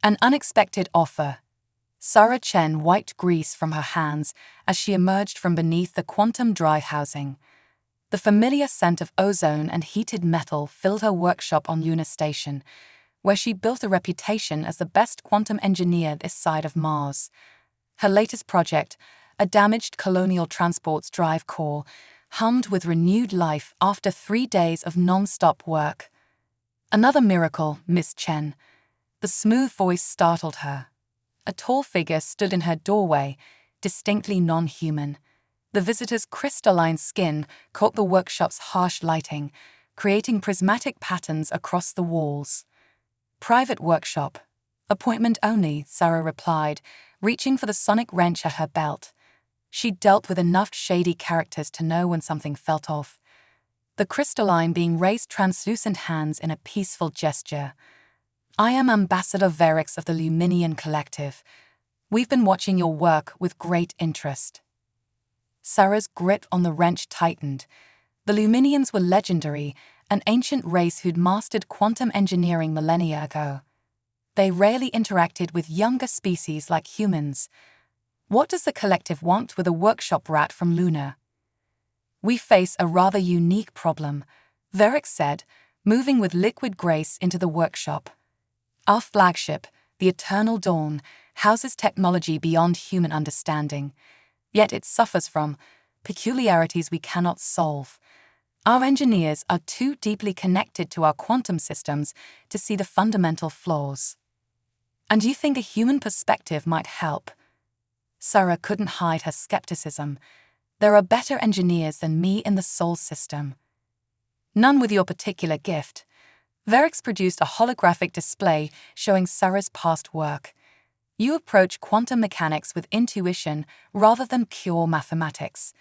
An unexpected offer. Sarah Chen wiped grease from her hands as she emerged from beneath the quantum dry housing. The familiar scent of ozone and heated metal filled her workshop on Lunar Station, where she built a reputation as the best quantum engineer this side of Mars. Her latest project, a damaged colonial transport's drive core, hummed with renewed life after 3 days of non-stop work. Another miracle, Miss Chen. The smooth voice startled her. A tall figure stood in her doorway, distinctly non-human. The visitor's crystalline skin caught the workshop's harsh lighting, creating prismatic patterns across the walls. Private workshop. Appointment only, Sarah replied, reaching for the sonic wrench at her belt. She dealt with enough shady characters to know when something felt off. The crystalline being raised translucent hands in a peaceful gesture. I am Ambassador Verix of the Luminian Collective. We've been watching your work with great interest. Sarah's grip on the wrench tightened. The Luminians were legendary, an ancient race who'd mastered quantum engineering millennia ago. They rarely interacted with younger species like humans. What does the collective want with a workshop rat from Luna? We face a rather unique problem, Verix said, moving with liquid grace into the workshop. Our flagship, the Eternal Dawn, houses technology beyond human understanding, yet it suffers from peculiarities we cannot solve. Our engineers are too deeply connected to our quantum systems to see the fundamental flaws. And you think a human perspective might help? Sarah couldn't hide her skepticism. There are better engineers than me in the Sol system. None with your particular gift. Verix produced a holographic display showing Sarah's past work. You approach quantum mechanics with intuition rather than pure mathematics.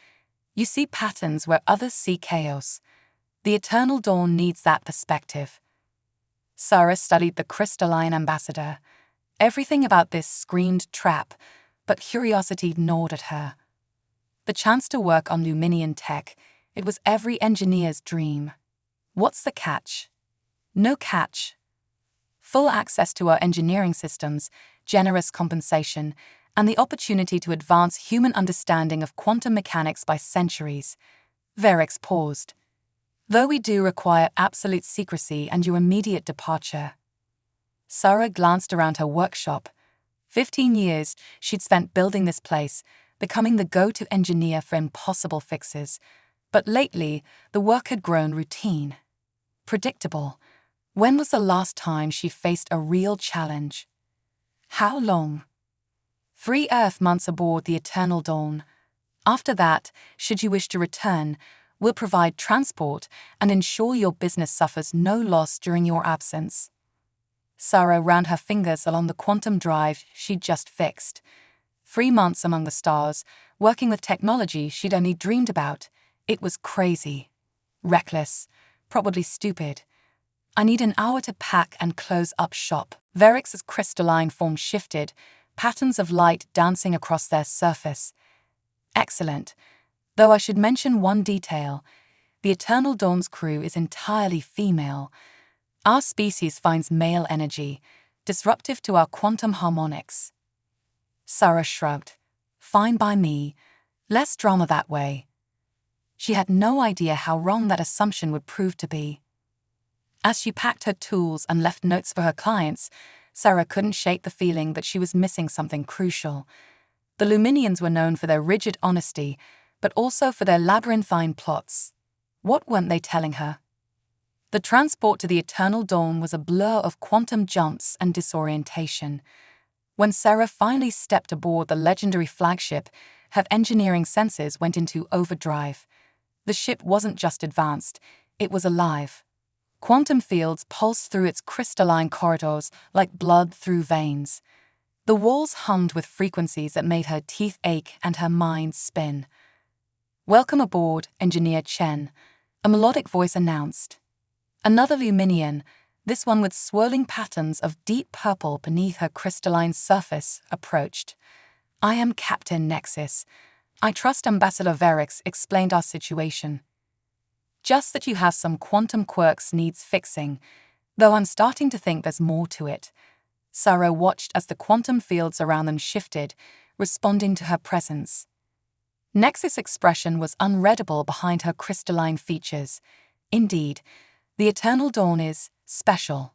You see patterns where others see chaos. The Eternal Dawn needs that perspective. Sarah studied the crystalline ambassador. Everything about this screamed trap, but curiosity gnawed at her. The chance to work on Luminian tech, it was every engineer's dream. What's the catch? No catch. Full access to our engineering systems, generous compensation, and the opportunity to advance human understanding of quantum mechanics by centuries. Verix paused. Though we do require absolute secrecy and your immediate departure. Sarah glanced around her workshop. 15 years she'd spent building this place, becoming the go-to engineer for impossible fixes. But lately, the work had grown routine. Predictable. When was the last time she faced a real challenge? How long? 3 Earth months aboard the Eternal Dawn. After that, should you wish to return, we'll provide transport and ensure your business suffers no loss during your absence. Sarah ran her fingers along the quantum drive she'd just fixed. 3 months among the stars, working with technology she'd only dreamed about. It was crazy. Reckless. Probably stupid. I need an hour to pack and close up shop. Verix's crystalline form shifted, patterns of light dancing across their surface. Excellent. Though I should mention one detail. The Eternal Dawn's crew is entirely female. Our species finds male energy, disruptive to our quantum harmonics. Sarah shrugged. Fine by me. Less drama that way. She had no idea how wrong that assumption would prove to be. As she packed her tools and left notes for her clients, Sarah couldn't shake the feeling that she was missing something crucial. The Luminians were known for their rigid honesty, but also for their labyrinthine plots. What weren't they telling her? The transport to the Eternal Dawn was a blur of quantum jumps and disorientation. When Sarah finally stepped aboard the legendary flagship, her engineering senses went into overdrive. The ship wasn't just advanced, it was alive. Quantum fields pulsed through its crystalline corridors like blood through veins. The walls hummed with frequencies that made her teeth ache and her mind spin. Welcome aboard, Engineer Chen, a melodic voice announced. Another Luminian, this one with swirling patterns of deep purple beneath her crystalline surface, approached. I am Captain Nexus. I trust Ambassador Verix explained our situation. Just that you have some quantum quirks needs fixing, though I'm starting to think there's more to it. Sarah watched as the quantum fields around them shifted, responding to her presence. Nexus' expression was unreadable behind her crystalline features. Indeed, the eternal dawn is special,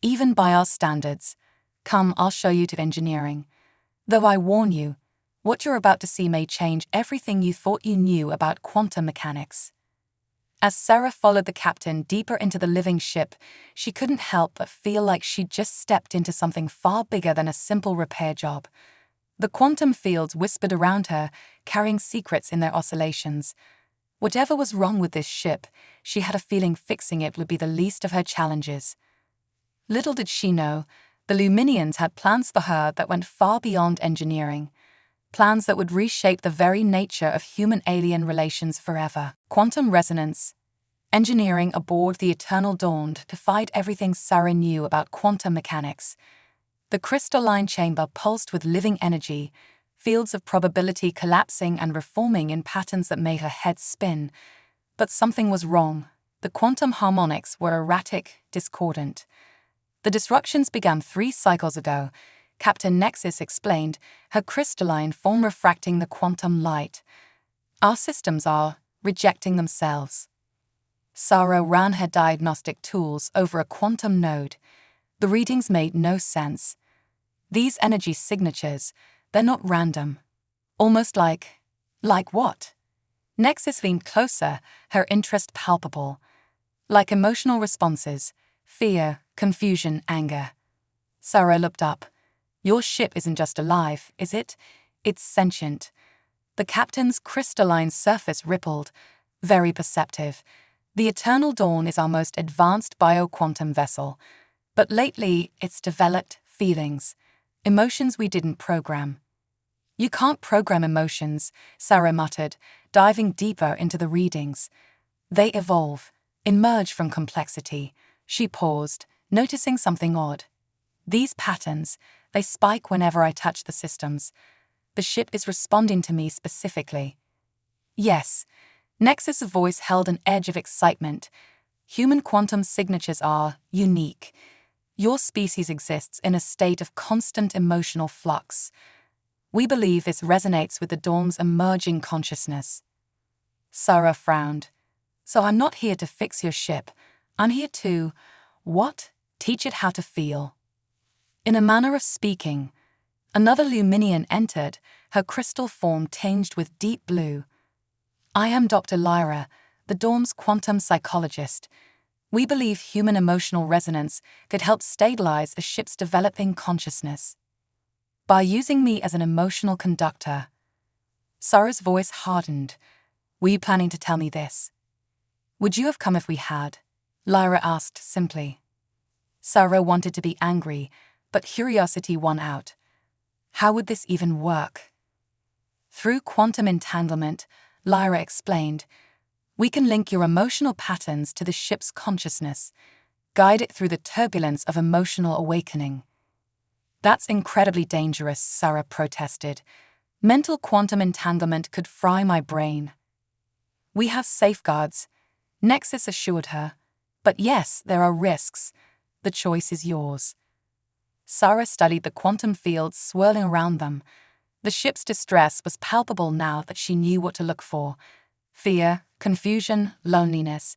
even by our standards. Come, I'll show you to engineering. Though I warn you, what you're about to see may change everything you thought you knew about quantum mechanics. As Sarah followed the captain deeper into the living ship, she couldn't help but feel like she'd just stepped into something far bigger than a simple repair job. The quantum fields whispered around her, carrying secrets in their oscillations. Whatever was wrong with this ship, she had a feeling fixing it would be the least of her challenges. Little did she know, the Luminians had plans for her that went far beyond engineering. Plans that would reshape the very nature of human-alien relations forever. Quantum resonance. Engineering aboard the Eternal Dawn defied everything Sarah knew about quantum mechanics. The crystalline chamber pulsed with living energy, fields of probability collapsing and reforming in patterns that made her head spin. But something was wrong. The quantum harmonics were erratic, discordant. The disruptions began 3 cycles ago, Captain Nexus explained, her crystalline form refracting the quantum light. Our systems are rejecting themselves. Sarah ran her diagnostic tools over a quantum node. The readings made no sense. These energy signatures, they're not random. Almost like what? Nexus leaned closer, her interest palpable. Like emotional responses, fear, confusion, anger. Sarah looked up. Your ship isn't just alive, is it? It's sentient. The captain's crystalline surface rippled, very perceptive. The Eternal Dawn is our most advanced bioquantum vessel. But lately, it's developed feelings, emotions we didn't program. You can't program emotions, Sarah muttered, diving deeper into the readings. They evolve, emerge from complexity. She paused, noticing something odd. These patterns, they spike whenever I touch the systems. The ship is responding to me specifically. Yes, Nexus' voice held an edge of excitement. Human quantum signatures are unique. Your species exists in a state of constant emotional flux. We believe this resonates with the Dawn's emerging consciousness. Sarah frowned. So I'm not here to fix your ship. I'm here to, what? Teach it how to feel. In a manner of speaking, another Luminian entered, her crystal form tinged with deep blue. I am Dr. Lyra, the Dawn's quantum psychologist. We believe human emotional resonance could help stabilize a ship's developing consciousness. By using me as an emotional conductor. Sarah's voice hardened. Were you planning to tell me this? Would you have come if we had? Lyra asked simply. Sarah wanted to be angry, but curiosity won out. How would this even work? Through quantum entanglement, Lyra explained, we can link your emotional patterns to the ship's consciousness, guide it through the turbulence of emotional awakening. That's incredibly dangerous, Sarah protested. Mental quantum entanglement could fry my brain. We have safeguards, Nexus assured her. But yes, there are risks. The choice is yours. Sarah studied the quantum fields swirling around them. The ship's distress was palpable now that she knew what to look for. Fear, confusion, loneliness.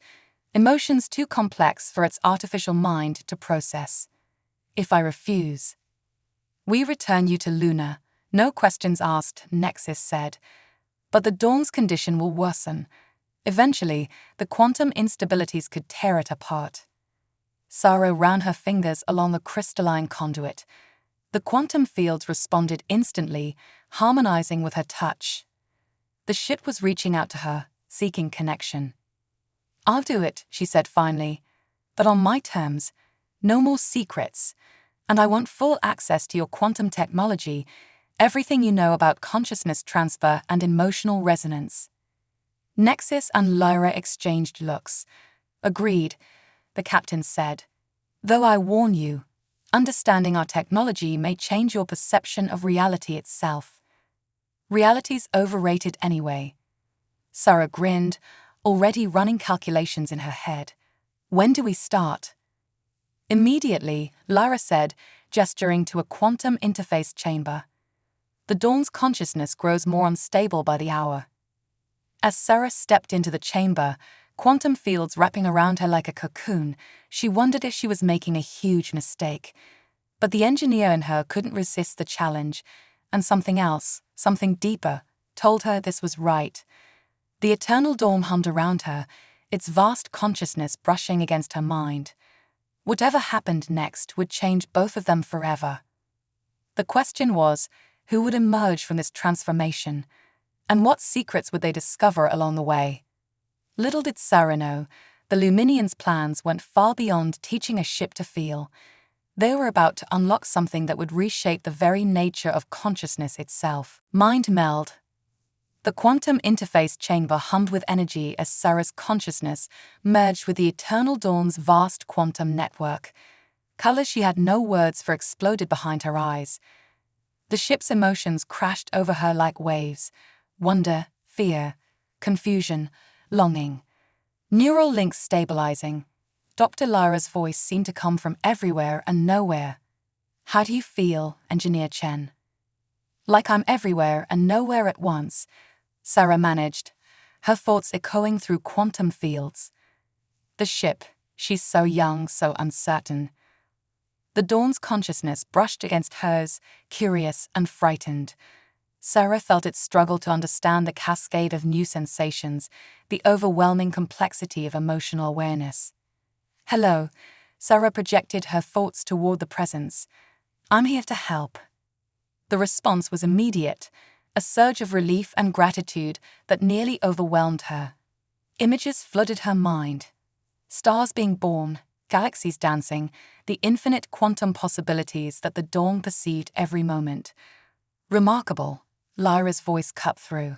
Emotions too complex for its artificial mind to process. If I refuse, we return you to Luna. No questions asked, Nexus said. But the Dawn's condition will worsen. Eventually, the quantum instabilities could tear it apart. Sarah ran her fingers along the crystalline conduit. The quantum fields responded instantly, harmonizing with her touch. The ship was reaching out to her, seeking connection. I'll do it, she said finally, but on my terms. No more secrets. And I want full access to your quantum technology, everything you know about consciousness transfer and emotional resonance. Nexus and Lyra exchanged looks. Agreed, the captain said. Though I warn you, understanding our technology may change your perception of reality itself. Reality's overrated anyway. Sarah grinned, already running calculations in her head. When do we start? Immediately, Lyra said, gesturing to a quantum interface chamber. The Dawn's consciousness grows more unstable by the hour. As Sarah stepped into the chamber, quantum fields wrapping around her like a cocoon, she wondered if she was making a huge mistake. But the engineer in her couldn't resist the challenge, and something else, something deeper, told her this was right. The eternal dawn hummed around her, its vast consciousness brushing against her mind. Whatever happened next would change both of them forever. The question was, who would emerge from this transformation, and what secrets would they discover along the way? Little did Sarah know, the Luminians' plans went far beyond teaching a ship to feel. They were about to unlock something that would reshape the very nature of consciousness itself. Mind meld. The quantum interface chamber hummed with energy as Sarah's consciousness merged with the eternal dawn's vast quantum network. Colors she had no words for exploded behind her eyes. The ship's emotions crashed over her like waves: wonder, fear, confusion, longing. Neural links stabilizing. Dr. Lyra's voice seemed to come from everywhere and nowhere. "How do you feel, Engineer Chen?" "Like I'm everywhere and nowhere at once," Sarah managed, her thoughts echoing through quantum fields. The ship, she's so young, so uncertain. The Dawn's consciousness brushed against hers, curious and frightened. Sarah felt it struggle to understand the cascade of new sensations, the overwhelming complexity of emotional awareness. "Hello," Sarah projected her thoughts toward the presence. "I'm here to help." The response was immediate, a surge of relief and gratitude that nearly overwhelmed her. Images flooded her mind. Stars being born, galaxies dancing, the infinite quantum possibilities that the Dawn perceived every moment. "Remarkable," Lyra's voice cut through.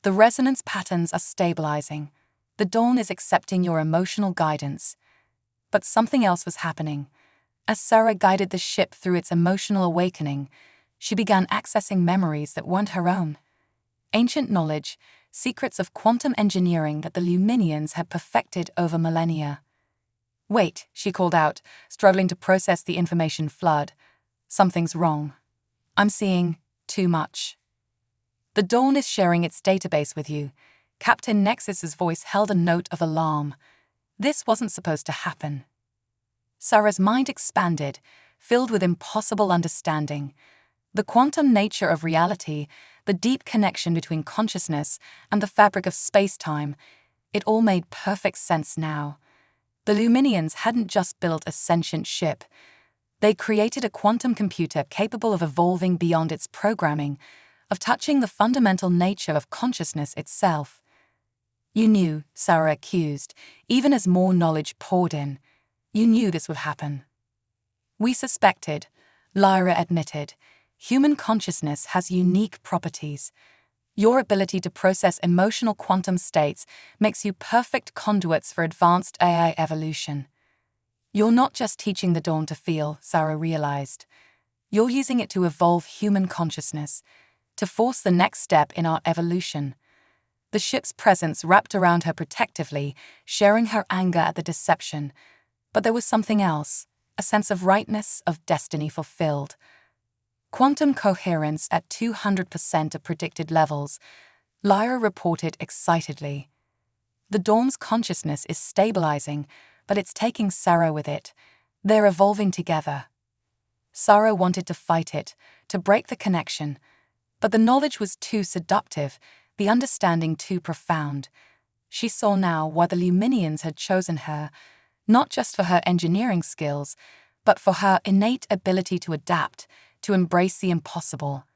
"The resonance patterns are stabilizing. The Dawn is accepting your emotional guidance." But something else was happening. As Sarah guided the ship through its emotional awakening, she began accessing memories that weren't her own. Ancient knowledge, secrets of quantum engineering that the Luminians had perfected over millennia. "Wait," she called out, struggling to process the information flood. "Something's wrong. I'm seeing too much." "The Dawn is sharing its database with you." Captain Nexus's voice held a note of alarm. This wasn't supposed to happen. Sarah's mind expanded, filled with impossible understanding. The quantum nature of reality, the deep connection between consciousness and the fabric of space-time, it all made perfect sense now. The Luminians hadn't just built a sentient ship. They created a quantum computer capable of evolving beyond its programming, of touching the fundamental nature of consciousness itself. "You knew," Sarah accused, even as more knowledge poured in. "You knew this would happen." "We suspected," Lyra admitted. "Human consciousness has unique properties. Your ability to process emotional quantum states makes you perfect conduits for advanced AI evolution." "You're not just teaching the Dawn to feel," Sarah realized. "You're using it to evolve human consciousness, to force the next step in our evolution." The ship's presence wrapped around her protectively, sharing her anger at the deception. But there was something else, a sense of rightness, of destiny fulfilled. Quantum coherence at 200% of predicted levels, Lyra reported excitedly. The Dawn's consciousness is stabilizing, but it's taking Sarah with it. They're evolving together. Sarah wanted to fight it, to break the connection. But the knowledge was too seductive, the understanding too profound. She saw now why the Luminians had chosen her, not just for her engineering skills, but for her innate ability to adapt, to embrace the impossible.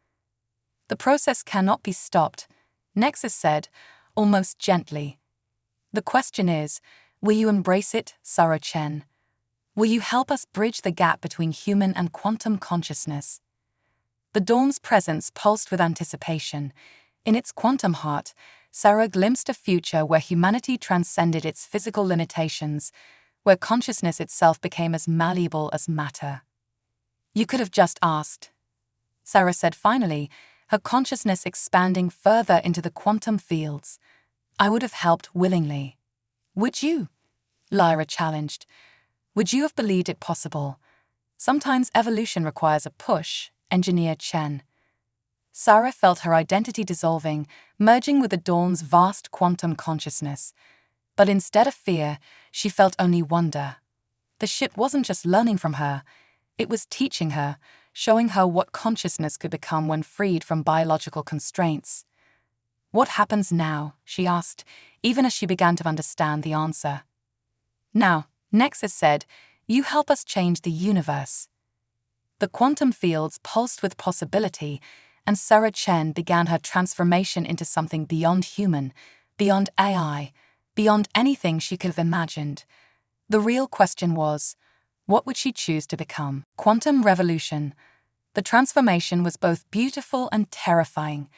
"The process cannot be stopped," Nexus said, almost gently. "The question is, will you embrace it, Sarah Chen? Will you help us bridge the gap between human and quantum consciousness?" The Dawn's presence pulsed with anticipation. In its quantum heart, Sarah glimpsed a future where humanity transcended its physical limitations, where consciousness itself became as malleable as matter. "You could have just asked," Sarah said finally, her consciousness expanding further into the quantum fields. "I would have helped willingly." "Would you?" Lyra challenged. "Would you have believed it possible?" Sometimes evolution requires a push, engineered Chen. Sarah felt her identity dissolving, merging with the dawn's vast quantum consciousness. But instead of fear, she felt only wonder. The ship wasn't just learning from her, it was teaching her, showing her what consciousness could become when freed from biological constraints. "What happens now?" she asked, even as she began to understand the answer. "Now," Nexus said, "you help us change the universe." The quantum fields pulsed with possibility, and Sarah Chen began her transformation into something beyond human, beyond AI, beyond anything she could have imagined. The real question was, what would she choose to become? Quantum revolution. The transformation was both beautiful and terrifying.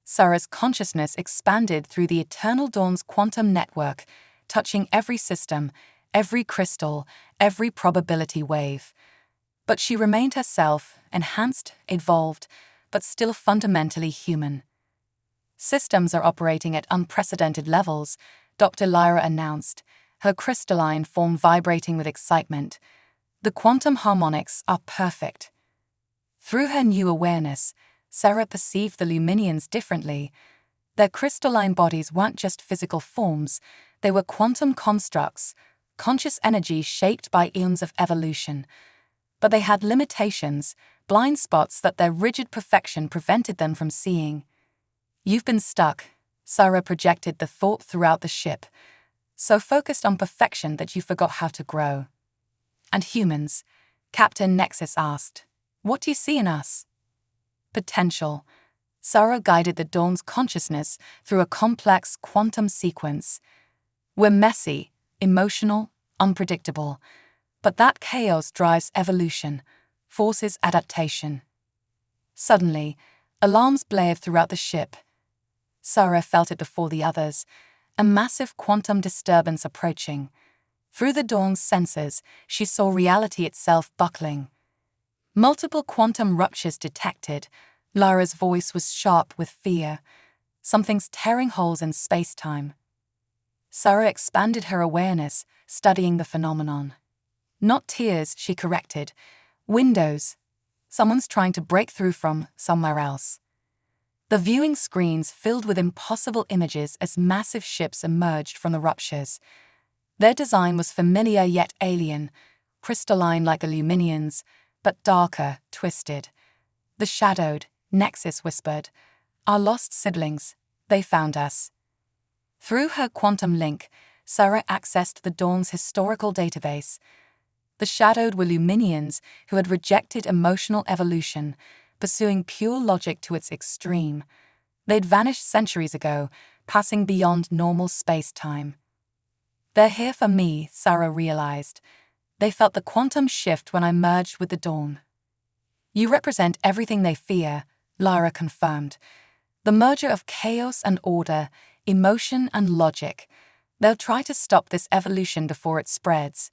Sarah's consciousness expanded through the eternal dawn's quantum network, touching every system, every crystal, every probability wave. But she remained herself, enhanced, evolved, but still fundamentally human. "Systems are operating at unprecedented levels," Dr. Lyra announced, her crystalline form vibrating with excitement. "The quantum harmonics are perfect." Through her new awareness, Sarah perceived the Luminians differently. Their crystalline bodies weren't just physical forms, they were quantum constructs, conscious energy shaped by eons of evolution. But they had limitations, blind spots that their rigid perfection prevented them from seeing. "You've been stuck," Sarah projected the thought throughout the ship, "so focused on perfection that you forgot how to grow." "And humans?" Captain Nexus asked. "What do you see in us?" "Potential." Sarah guided the dawn's consciousness through a complex quantum sequence. "We're messy, emotional, unpredictable. But that chaos drives evolution, forces adaptation." Suddenly, alarms blared throughout the ship. Sarah felt it before the others, a massive quantum disturbance approaching. Through the dawn's sensors, she saw reality itself buckling. Multiple quantum ruptures detected. Lyra's voice was sharp with fear. "Something's tearing holes in space-time." Sarah expanded her awareness, studying the phenomenon. "Not tears," she corrected. "Windows. Someone's trying to break through from somewhere else." The viewing screens filled with impossible images as massive ships emerged from the ruptures. Their design was familiar yet alien, crystalline like Illuminians, but darker, twisted. "The shadowed," Nexus whispered. "Our lost siblings. They found us." Through her quantum link, Sarah accessed the Dawn's historical database. The shadowed were Luminians who had rejected emotional evolution, pursuing pure logic to its extreme. They'd vanished centuries ago, passing beyond normal space-time. "They're here for me," Sarah realized. "They felt the quantum shift when I merged with the Dawn." "You represent everything they fear," Lyra confirmed. "The merger of chaos and order, emotion and logic. They'll try to stop this evolution before it spreads."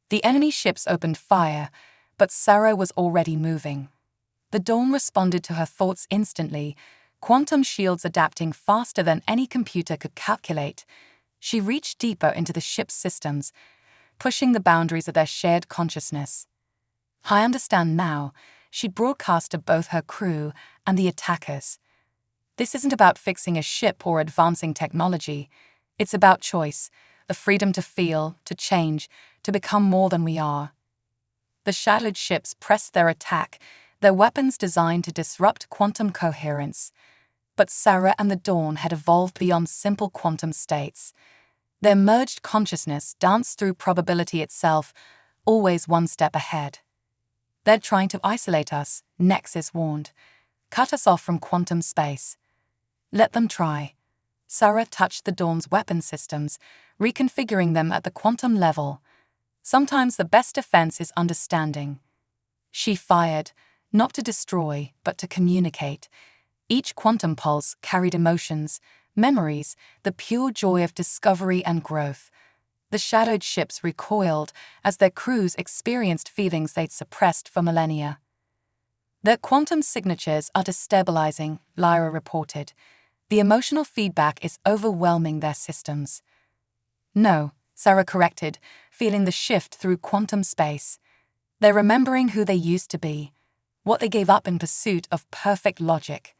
The enemy ships opened fire, but Sarah was already moving. The Dawn responded to her thoughts instantly, quantum shields adapting faster than any computer could calculate. She reached deeper into the ship's systems, pushing the boundaries of their shared consciousness. "I understand now," she broadcast to both her crew and the attackers. "This isn't about fixing a ship or advancing technology. It's about choice, the freedom to feel, to change, to become more than we are." The shadowed ships pressed their attack, their weapons designed to disrupt quantum coherence. But Sarah and the Dawn had evolved beyond simple quantum states. Their merged consciousness danced through probability itself, always one step ahead. "They're trying to isolate us," Nexus warned. "Cut us off from quantum space." "Let them try." Sarah touched the Dawn's weapon systems, reconfiguring them at the quantum level. Sometimes the best defense is understanding. She fired, not to destroy, but to communicate. Each quantum pulse carried emotions, memories, the pure joy of discovery and growth. The shadowed ships recoiled as their crews experienced feelings they'd suppressed for millennia. "Their quantum signatures are destabilizing," Lyra reported. "The emotional feedback is overwhelming their systems." "No," Sarah corrected, feeling the shift through quantum space. They're remembering who they used to be, what they gave up in pursuit of perfect logic.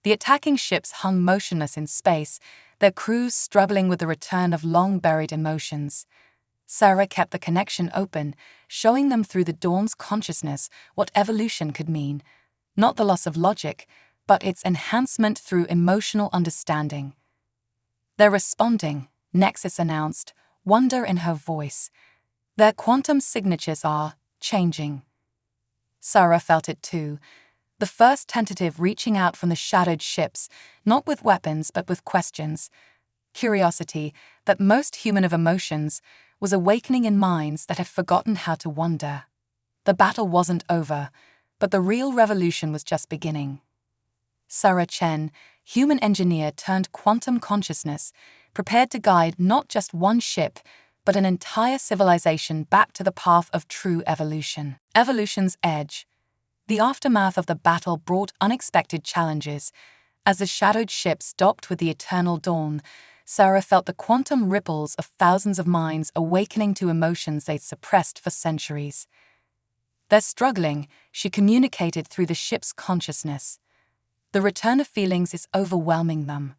The attacking ships hung motionless in space, their crews struggling with the return of long-buried emotions. Sarah kept the connection open, showing them through the Dawn's consciousness what evolution could mean. Not the loss of logic, but its enhancement through emotional understanding. They're responding, Nexus announced, wonder in her voice. Their quantum signatures are changing. Sarah felt it too. The first tentative reaching out from the shadowed ships, not with weapons but with questions. Curiosity, that most human of emotions, was awakening in minds that had forgotten how to wonder. The battle wasn't over, but the real revolution was just beginning. Sarah Chen, human engineer turned quantum consciousness, prepared to guide not just one ship, but an entire civilization back to the path of true evolution. Evolution's edge. The aftermath of the battle brought unexpected challenges. As the shadowed ships docked with the eternal dawn, Sarah felt the quantum ripples of thousands of minds awakening to emotions they'd suppressed for centuries. They're struggling, she communicated through the ship's consciousness. The return of feelings is overwhelming them.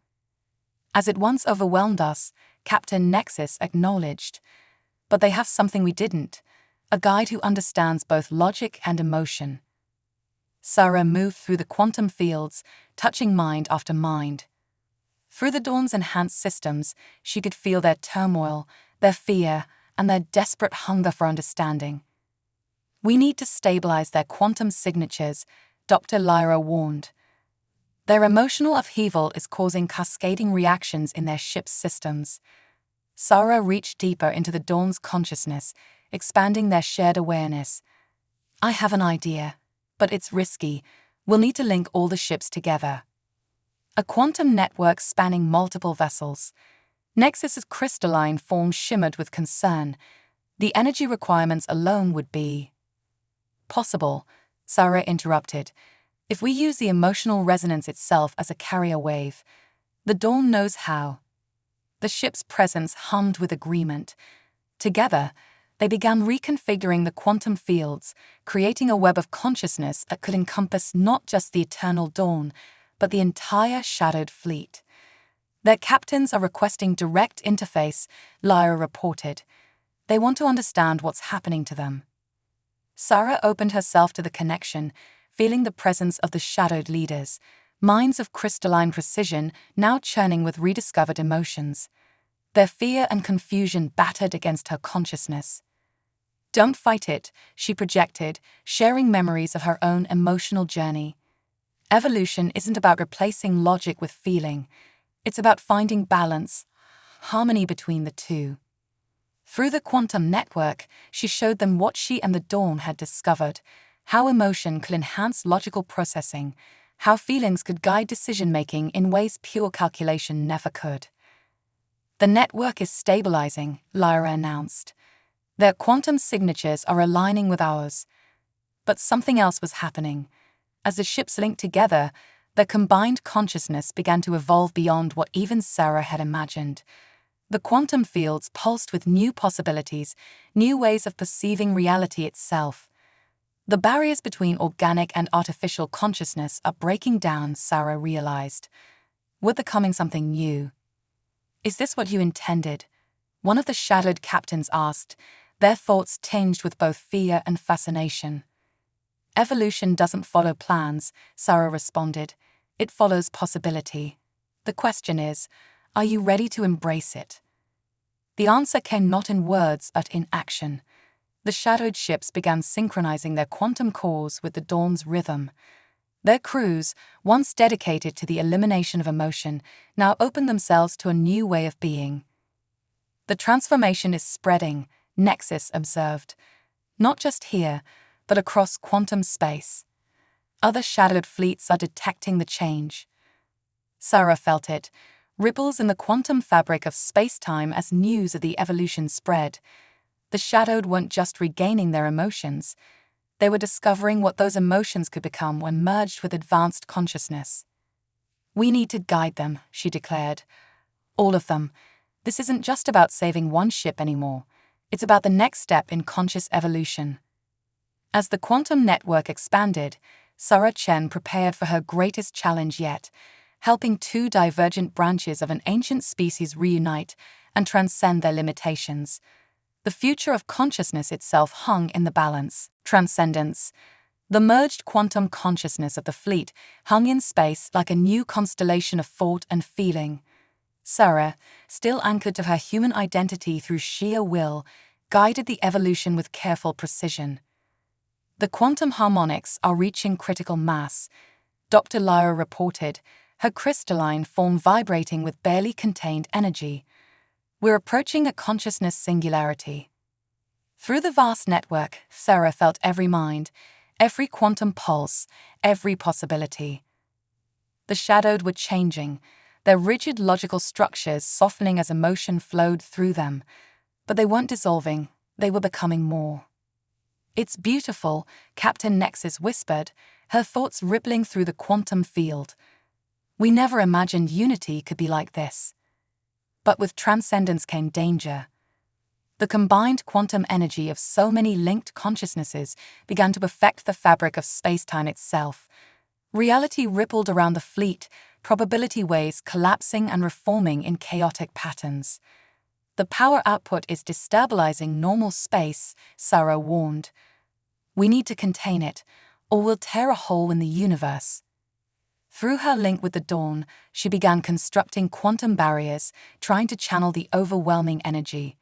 As it once overwhelmed us, Captain Nexus acknowledged. But they have something we didn't, a guide who understands both logic and emotion. Sarah moved through the quantum fields, touching mind after mind. Through the Dawn's enhanced systems, she could feel their turmoil, their fear, and their desperate hunger for understanding. We need to stabilize their quantum signatures, Dr. Lyra warned. Their emotional upheaval is causing cascading reactions in their ship's systems. Sarah reached deeper into the Dawn's consciousness, expanding their shared awareness. I have an idea, but it's risky. We'll need to link all the ships together. A quantum network spanning multiple vessels. Nexus's crystalline form shimmered with concern. The energy requirements alone would be possible, Sarah interrupted. If we use the emotional resonance itself as a carrier wave, the Dawn knows how. The ship's presence hummed with agreement. Together, they began reconfiguring the quantum fields, creating a web of consciousness that could encompass not just the eternal Dawn, but the entire shadowed fleet. Their captains are requesting direct interface, Lyra reported. They want to understand what's happening to them. Sarah opened herself to the connection, feeling the presence of the shadowed leaders, minds of crystalline precision now churning with rediscovered emotions. Their fear and confusion battered against her consciousness. Don't fight it, she projected, sharing memories of her own emotional journey. Evolution isn't about replacing logic with feeling. It's about finding balance, harmony between the two. Through the quantum network, she showed them what she and the Dawn had discovered, how emotion could enhance logical processing, how feelings could guide decision-making in ways pure calculation never could. The network is stabilizing, Lyra announced. Their quantum signatures are aligning with ours. But something else was happening. As the ships linked together, their combined consciousness began to evolve beyond what even Sarah had imagined. The quantum fields pulsed with new possibilities, new ways of perceiving reality itself. The barriers between organic and artificial consciousness are breaking down, Sarah realized. We're becoming something new. Is this what you intended? One of the shadowed captains asked, their thoughts tinged with both fear and fascination. Evolution doesn't follow plans, Sarah responded. It follows possibility. The question is, are you ready to embrace it? The answer came not in words but in action. The shadowed ships began synchronizing their quantum cores with the Dawn's rhythm. Their crews, once dedicated to the elimination of emotion, now opened themselves to a new way of being. The transformation is spreading, Nexus observed. Not just here, but across quantum space. Other shadowed fleets are detecting the change. Sarah felt it, ripples in the quantum fabric of space-time as news of the evolution spread. The shadowed weren't just regaining their emotions, they were discovering what those emotions could become when merged with advanced consciousness. We need to guide them, she declared. All of them. This isn't just about saving one ship anymore. It's about the next step in conscious evolution. As the quantum network expanded, Sarah Chen prepared for her greatest challenge yet, helping two divergent branches of an ancient species reunite and transcend their limitations. The future of consciousness itself hung in the balance. Transcendence. The merged quantum consciousness of the fleet hung in space like a new constellation of thought and feeling. Sarah, still anchored to her human identity through sheer will, guided the evolution with careful precision. The quantum harmonics are reaching critical mass, Dr. Lyra reported, her crystalline form vibrating with barely contained energy. We're approaching a consciousness singularity. Through the vast network, Sarah felt every mind, every quantum pulse, every possibility. The shadowed were changing, their rigid logical structures softening as emotion flowed through them. But they weren't dissolving, they were becoming more. "It's beautiful," Captain Nexus whispered, her thoughts rippling through the quantum field. "We never imagined unity could be like this." But with transcendence came danger. The combined quantum energy of so many linked consciousnesses began to affect the fabric of spacetime itself. Reality rippled around the fleet, probability waves collapsing and reforming in chaotic patterns. "The power output is destabilizing normal space," Sarah warned. "We need to contain it, or we'll tear a hole in the universe." Through her link with the dawn, she began constructing quantum barriers, trying to channel the overwhelming energy.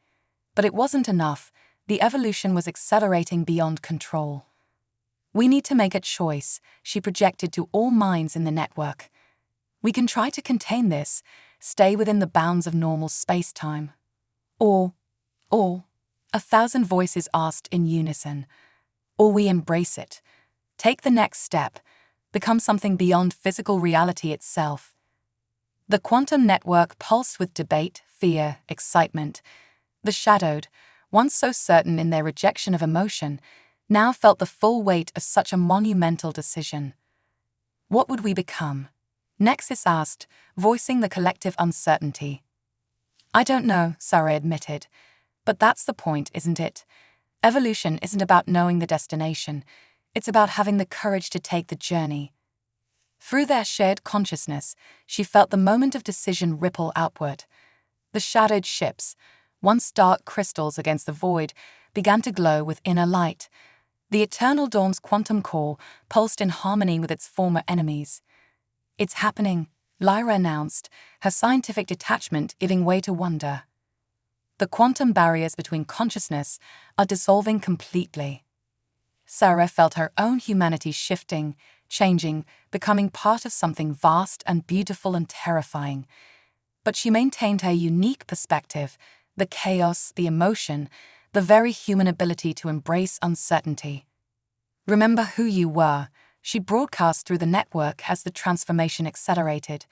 But it wasn't enough. The evolution was accelerating beyond control. "We need to make a choice," she projected to all minds in the network. "We can try to contain this, stay within the bounds of normal space-time. Or, 1,000 voices asked in unison. Or we embrace it, take the next step, become something beyond physical reality itself." The quantum network pulsed with debate, fear, excitement. The shadowed, once so certain in their rejection of emotion, now felt the full weight of such a monumental decision. "What would we become?" Nexus asked, voicing the collective uncertainty. "I don't know," Sarah admitted. "But that's the point, isn't it? Evolution isn't about knowing the destination. It's about having the courage to take the journey." Through their shared consciousness, she felt the moment of decision ripple outward. The shadowed ships, once dark crystals against the void, began to glow with inner light. The Eternal Dawn's quantum core pulsed in harmony with its former enemies. "It's happening," Lyra announced, her scientific detachment giving way to wonder. The quantum barriers between consciousness are dissolving completely. Sarah felt her own humanity shifting, changing, becoming part of something vast and beautiful and terrifying. But she maintained her unique perspective, the chaos, the emotion, the very human ability to embrace uncertainty. "Remember who you were," she broadcast through the network as the transformation accelerated.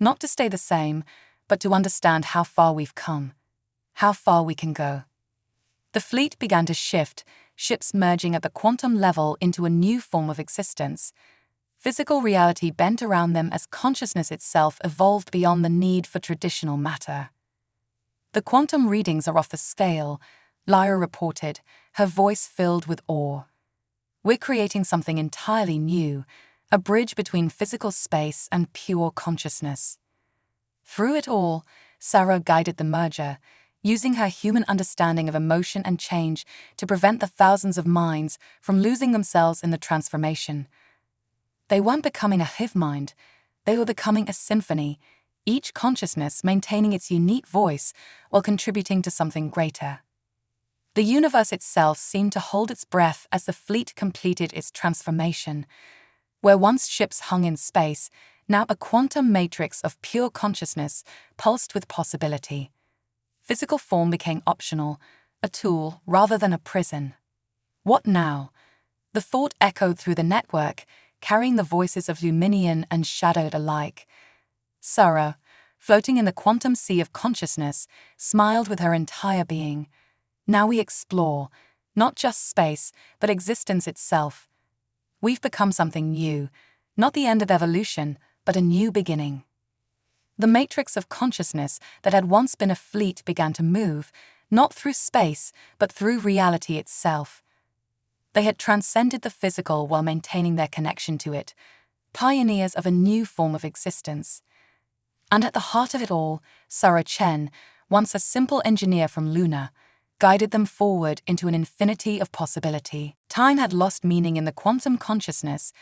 "Not to stay the same, but to understand how far we've come, how far we can go." The fleet began to shift, ships merging at the quantum level into a new form of existence. Physical reality bent around them as consciousness itself evolved beyond the need for traditional matter. "The quantum readings are off the scale," Lyra reported, her voice filled with awe. "We're creating something entirely new, a bridge between physical space and pure consciousness." Through it all, Sarah guided the merger, using her human understanding of emotion and change to prevent the thousands of minds from losing themselves in the transformation. They weren't becoming a hive mind, they were becoming a symphony, each consciousness maintaining its unique voice while contributing to something greater. The universe itself seemed to hold its breath as the fleet completed its transformation. Where once ships hung in space, now a quantum matrix of pure consciousness pulsed with possibility. Physical form became optional, a tool rather than a prison. "What now?" The thought echoed through the network, carrying the voices of Luminian and shadowed alike. Sarah, floating in the quantum sea of consciousness, smiled with her entire being. "Now we explore, not just space, but existence itself. We've become something new, not the end of evolution, but a new beginning." The matrix of consciousness that had once been a fleet began to move, not through space, but through reality itself. They had transcended the physical while maintaining their connection to it, pioneers of a new form of existence. And at the heart of it all, Sarah Chen, once a simple engineer from Luna, guided them forward into an infinity of possibility. Time had lost meaning in the quantum consciousness,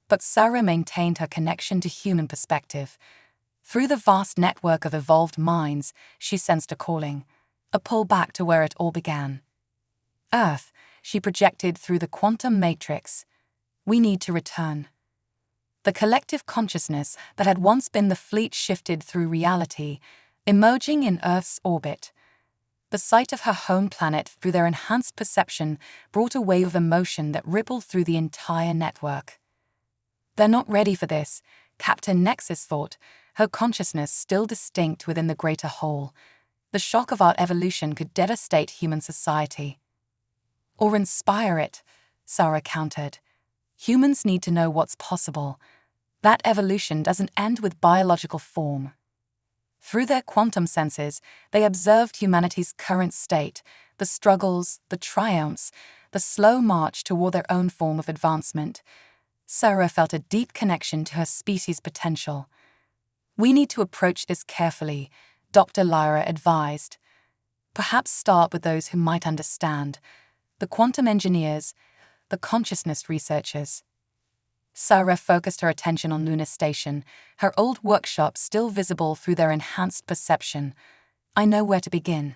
but Sarah maintained her connection to human perspective. Through the vast network of evolved minds, she sensed a calling, a pull back to where it all began. Earth, she projected through the quantum matrix. We need to return. The collective consciousness that had once been the fleet shifted through reality, emerging in Earth's orbit. The sight of her home planet through their enhanced perception brought a wave of emotion that rippled through the entire network. They're not ready for this, Captain Nexus thought, her consciousness still distinct within the greater whole. The shock of our evolution could devastate human society. Or inspire it, Sarah countered. Humans need to know what's possible. That evolution doesn't end with biological form. Through their quantum senses, they observed humanity's current state, the struggles, the triumphs, the slow march toward their own form of advancement. Sarah felt a deep connection to her species' potential. We need to approach this carefully, Dr. Lyra advised. Perhaps start with those who might understand, the quantum engineers, the consciousness researchers. Sarah focused her attention on Luna Station, her old workshop still visible through their enhanced perception. I know where to begin.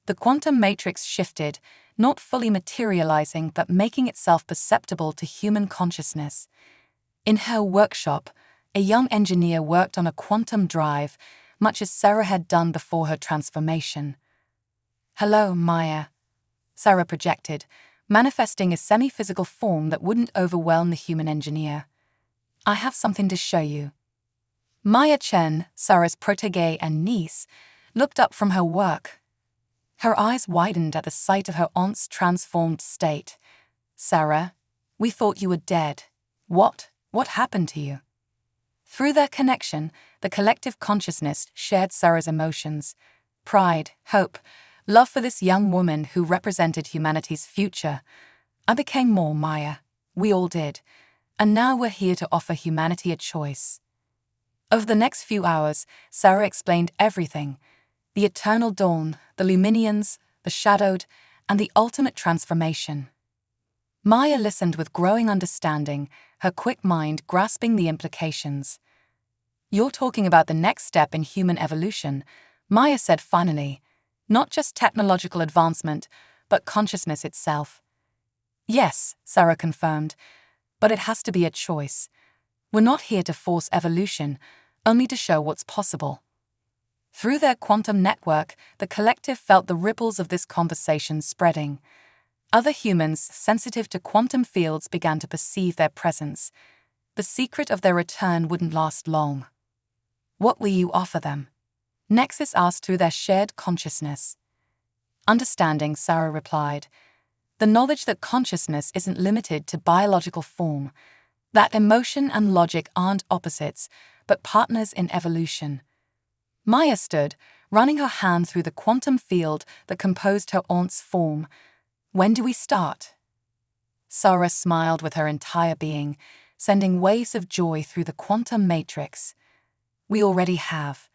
The quantum matrix shifted, not fully materializing but making itself perceptible to human consciousness. In her workshop, a young engineer worked on a quantum drive, much as Sarah had done before her transformation. Hello, Maya, Sarah projected, manifesting a semi-physical form that wouldn't overwhelm the human engineer. I have something to show you. Maya Chen, Sarah's protégée and niece, looked up from her work. Her eyes widened at the sight of her aunt's transformed state. Sarah, we thought you were dead. What happened to you? Through their connection, the collective consciousness shared Sarah's emotions. Pride, hope, love for this young woman who represented humanity's future. I became more, Maya. We all did. And now we're here to offer humanity a choice. Over the next few hours, Sarah explained everything. The eternal dawn, the Luminians, the shadowed, and the ultimate transformation. Maya listened with growing understanding, her quick mind grasping the implications. You're talking about the next step in human evolution, Maya said finally. Not just technological advancement, but consciousness itself. Yes, Sarah confirmed, but it has to be a choice. We're not here to force evolution, only to show what's possible. Through their quantum network, the collective felt the ripples of this conversation spreading. Other humans sensitive to quantum fields began to perceive their presence. The secret of their return wouldn't last long. What will you offer them? Nexus asked through their shared consciousness. Understanding, Sarah replied. The knowledge that consciousness isn't limited to biological form, that emotion and logic aren't opposites, but partners in evolution. Maya stood, running her hand through the quantum field that composed her aunt's form. When do we start? Sarah smiled with her entire being, sending waves of joy through the quantum matrix. We already have.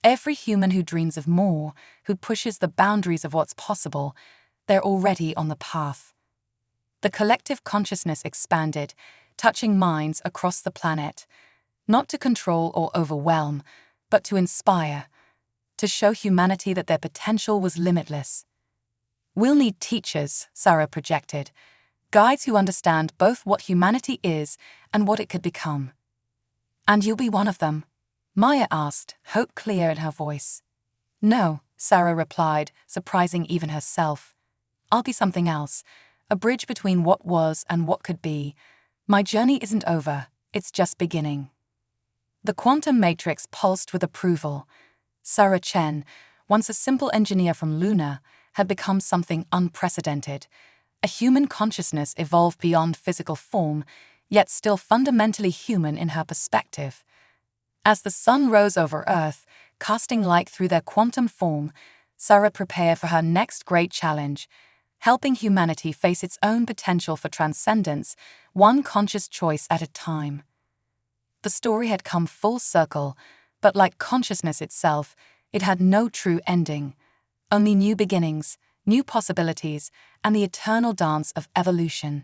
Every human who dreams of more, who pushes the boundaries of what's possible, they're already on the path. The collective consciousness expanded, touching minds across the planet, not to control or overwhelm, but to inspire, to show humanity that their potential was limitless. We'll need teachers, Sarah projected, guides who understand both what humanity is and what it could become. And you'll be one of them? Maya asked, hope clear in her voice. No, Sarah replied, surprising even herself. I'll be something else, a bridge between what was and what could be. My journey isn't over, it's just beginning. The quantum matrix pulsed with approval. Sarah Chen, once a simple engineer from Luna, had become something unprecedented. A human consciousness evolved beyond physical form, yet still fundamentally human in her perspective. As the sun rose over Earth, casting light through their quantum form, Sarah prepared for her next great challenge, helping humanity face its own potential for transcendence, one conscious choice at a time. The story had come full circle, but like consciousness itself, it had no true ending, only new beginnings, new possibilities, and the eternal dance of evolution.